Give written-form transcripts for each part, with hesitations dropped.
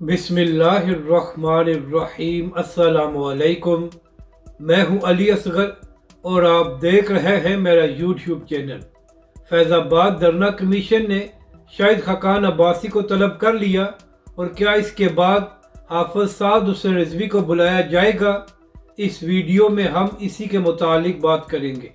बिस्मिल्लाहिर्रहमानिर्रहीम। अस्सलाम वालेकुम। मैं हूं अली असगर और आप देख रहे हैं मेरा यूट्यूब चैनल। फैज़ाबाद धरना कमीशन ने शाहिद खाकान अब्बासी को तलब कर लिया और क्या इसके बाद हाफिज साद हुसैन रिजवी को बुलाया जाएगा? इस वीडियो में हम इसी के मुतालिक बात करेंगे।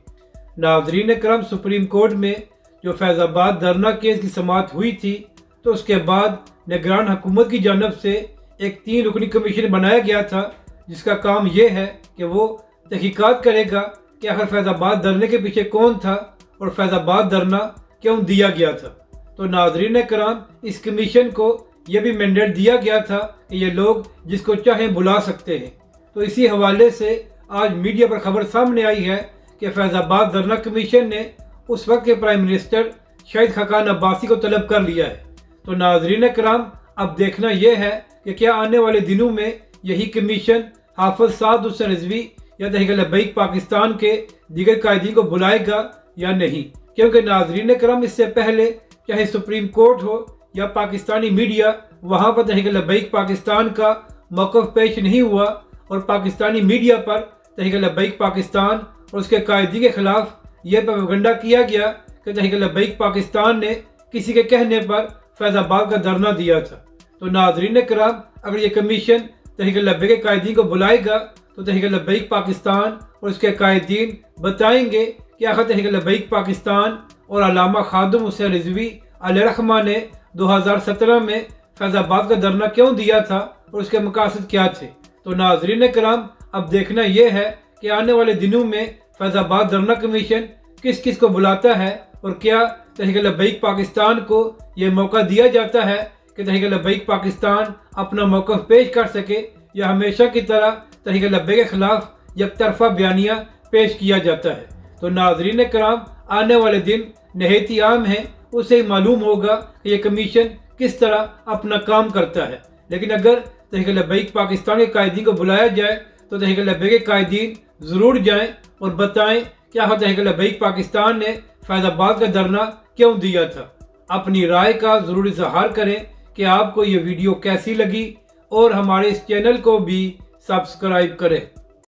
नाज़रीन करम, सुप्रीम कोर्ट में जो फैज़ाबाद धरना केस की समाअत हुई थी तो उसके बाद निगरान हुकूमत की जानब से एक 3 रुकनी कमीशन बनाया गया था, जिसका काम यह है कि वो तहकीकात करेगा कि आखिर फैज़ाबाद धरने के पीछे कौन था और फैज़ाबाद धरना क्यों दिया गया था। तो नाज़रीन कराम, इस कमीशन को यह भी मैंडेट दिया गया था कि ये लोग जिसको चाहें बुला सकते हैं। तो इसी हवाले से आज मीडिया पर खबर सामने आई है कि फैज़ाबाद धरना कमीशन ने उस वक्त के प्राइम मिनिस्टर शाहिद खाकान अब्बासी को तलब कर लिया है। तो नाज़रीन कराम, अब देखना यह है कि क्या आने वाले दिनों में यही कमीशन हाफिज साद हुसैन रिजवी या तहरीक लब्बैक पाकिस्तान के दीगर कायदीन को बुलाएगा या नहीं। क्योंकि नाज़रीन कराम, इससे पहले चाहे सुप्रीम कोर्ट हो या पाकिस्तानी मीडिया, वहाँ पर तहरीक लब्बैक पाकिस्तान का मौक़िफ़ पेश नहीं हुआ और पाकिस्तानी मीडिया पर तहरीक लब्बैक पाकिस्तान और उसके कायदी के खिलाफ यह प्रोपेगेंडा किया गया कि तहरीक लब्बैक पाकिस्तान ने किसी के कहने पर फैज़ाबाद का धरना दिया था। तो नाज़रीन कराम, अगर ये कमीशन तहरीक लब्बैक के कायदीन को बुलाएगा तो तहरीक लब्बैक पाकिस्तान और उसके कायदीन बताएंगे कि आखिर तहरीक लब्बैक पाकिस्तान और अल्लामा खादिम हुसैन रिजवी अलैहिर्रहमा ने 2017 में फैज़ाबाद का धरना क्यों दिया था और उसके मकासद क्या थे। तो नाज़रीन कराम, अब देखना यह है कि आने वाले दिनों में फैज़ाबाद धरना कमीशन किस किस को बुलाता है और क्या तहरीक लब्बैक पाकिस्तान को ये मौका दिया जाता है कि तहरीक लब्बैक पाकिस्तान अपना मौक़िफ़ पेश कर सके या हमेशा की तरह तहरीक लब्बैक के खिलाफ यकतरफा बयानिया पेश किया जाता है। तो नाज़रीन कराम, आने वाले दिन नहायत ही आम है, उससे ही मालूम होगा कि ये कमीशन किस तरह अपना काम करता है। लेकिन अगर तहरीक लब्बैक पाकिस्तान के कायदीन को बुलाया जाए तो तहरीक लब्बैक के कायदीन ज़रूर जाएँ और बताएँ कि आखिर तहरीक लब्बैक पाकिस्तान ने फैज़ाबाद का धरना क्यों दिया था। अपनी राय का ज़रूर इज़हार करें कि आपको ये वीडियो कैसी लगी और हमारे इस चैनल को भी सब्सक्राइब करें।